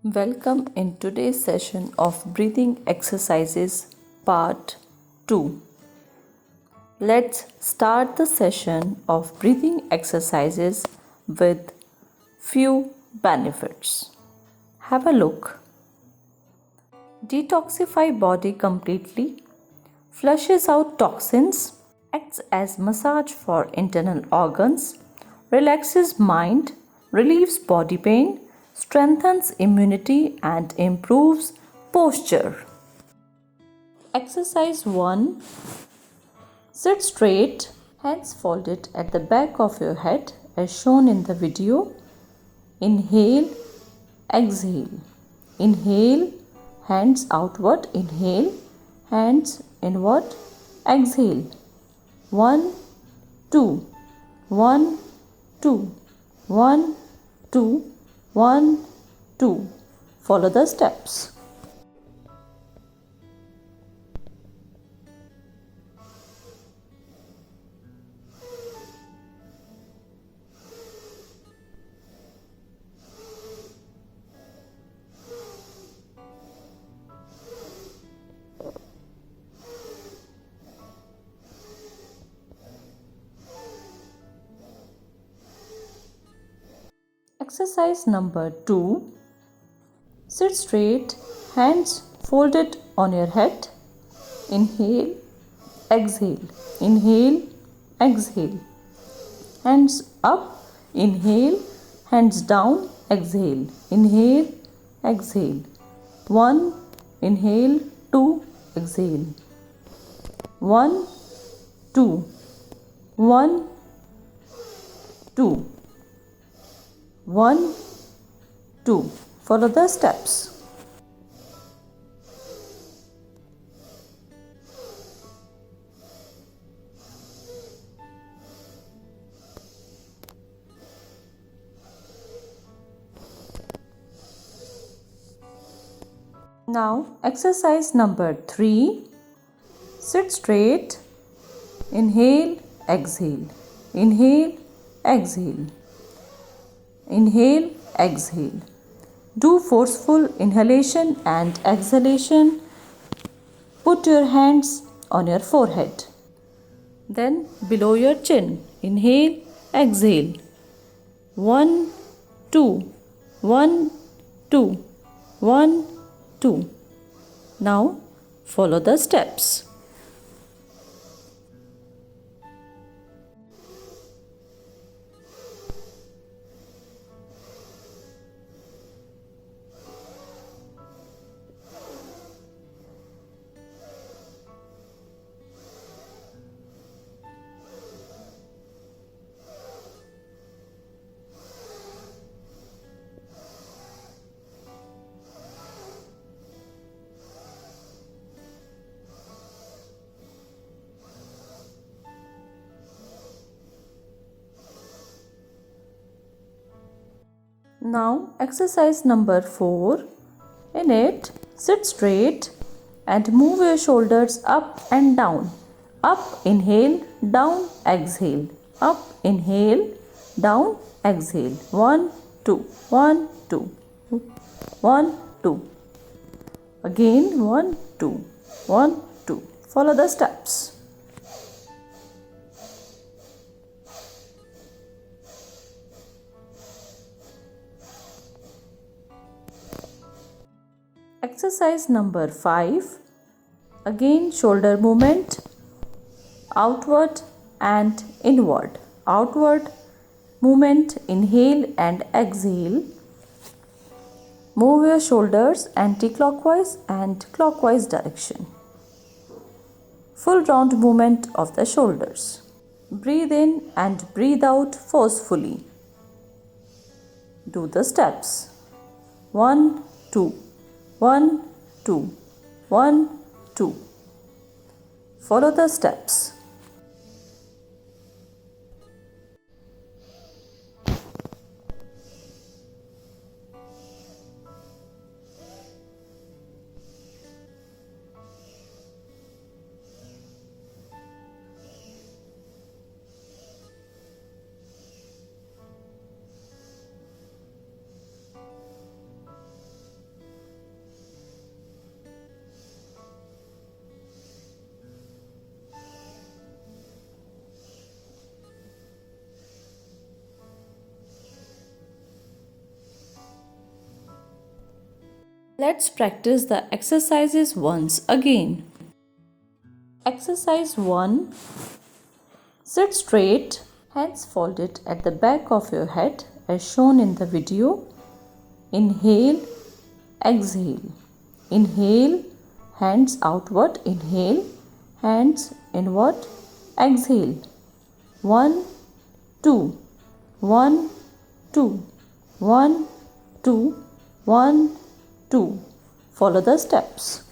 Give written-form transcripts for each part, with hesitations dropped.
Welcome in today's session of breathing exercises part 2. Let's start the session of breathing exercises with few benefits. Have a look. Detoxify body completely, flushes out toxins, acts as massage for internal organs, relaxes mind, relieves body pain, strengthens immunity and improves posture. Exercise 1. Sit straight, hands folded at the back of your head as shown in the video. Inhale, exhale. Inhale, hands outward. Inhale, hands inward. Exhale. 1, 2, 1, 2, 1, 2, 1, 2. Follow the steps. Exercise number 2. Sit straight, hands folded on your head. Inhale, exhale. Inhale, exhale. Hands up, inhale, hands down, exhale. Inhale, exhale. 1, inhale, 2, exhale. 1, 2, 1, 2. 1, 2. Follow the steps. Now, exercise number 3. Sit straight. Inhale, exhale. Inhale, exhale. Inhale, exhale. Do forceful inhalation and exhalation. Put your hands on your forehead. Then below your chin. Inhale, exhale. 1, 2, 1, 2, 1, 2. Now follow the steps. Now exercise number 4. In it, sit straight and move your shoulders up and down. Up, inhale, down, exhale. Up, inhale, down, exhale. 1, 2, 1, 2, 1, 2. Again 1, 2, 1, 2. Follow the steps. Exercise number 5. Again shoulder movement, outward and inward. Outward movement, inhale and exhale. Move your shoulders anti-clockwise and clockwise direction. Full round movement of the shoulders. Breathe in and breathe out forcefully. Do the steps. 1, 2. 1, 2, 1, 2. Follow the steps. Let's practice the exercises once again. Exercise 1. Sit straight, hands folded at the back of your head as shown in the video. Inhale, exhale. Inhale, hands outward. Inhale, hands inward. Exhale. 1, 2. 1, 2. 1, 2. 1, 2. Follow the steps.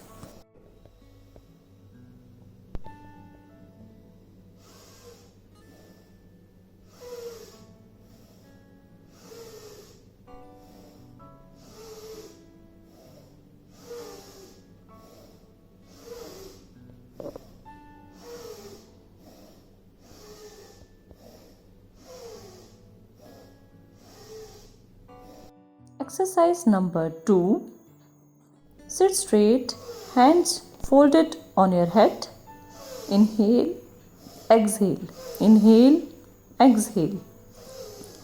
Exercise number 2. Sit straight, hands folded on your head. Inhale, exhale. Inhale, exhale.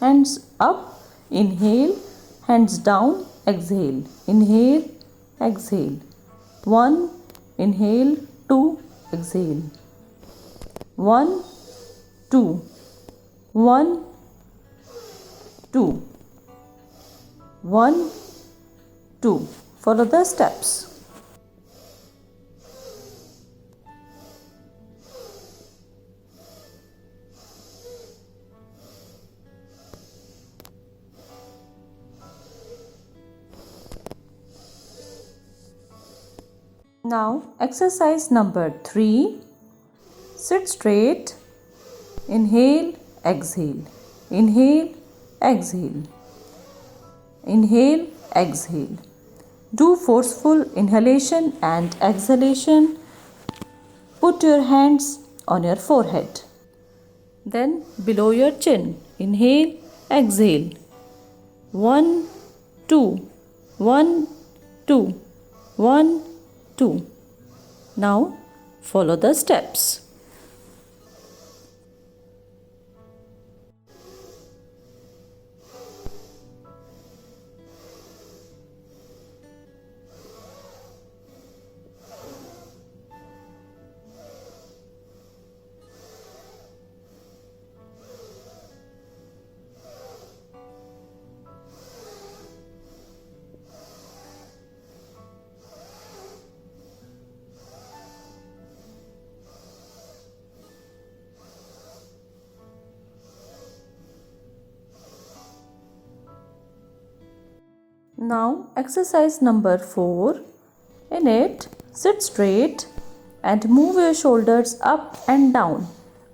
Hands up, inhale. Hands down, exhale. Inhale, exhale. 1, inhale. 2, exhale. 1, 2. 1, 2. 1, 2. Follow the steps. Now, exercise number 3. Sit straight. Inhale, exhale. Inhale, exhale. Inhale, exhale. Do forceful inhalation and exhalation. Put your hands on your forehead. Then below your chin. Inhale, exhale. 1, 2. 1, 2. 1, 2. Now follow the steps. Now exercise number 4. In it, sit straight and move your shoulders up and down.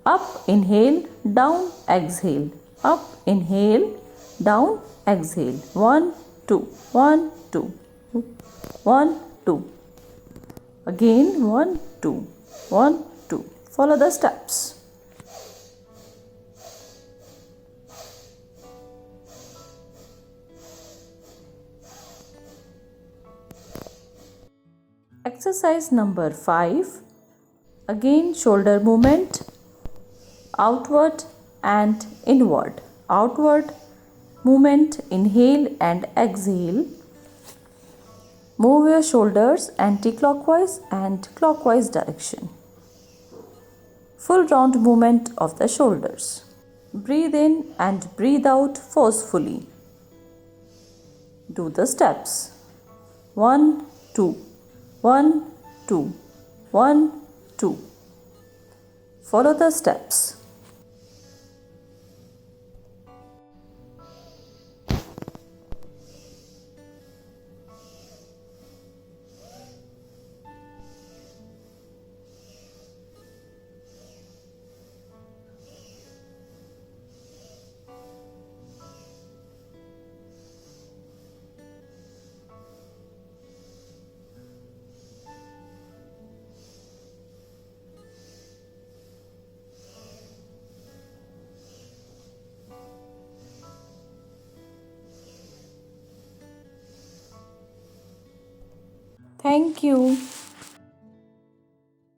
Up, inhale, down, exhale. Up, inhale, down, exhale. 1, 2. 1, 2. 1, 2. Again 1, 2. 1, 2. Follow the steps. Exercise number 5. Again shoulder movement, outward and inward. Outward movement, inhale and exhale. Move your shoulders anti-clockwise and clockwise direction. Full round movement of the shoulders. Breathe in and breathe out forcefully. Do the steps. 1, 2. 1, 2. 1, 2. Follow the steps. Thank you.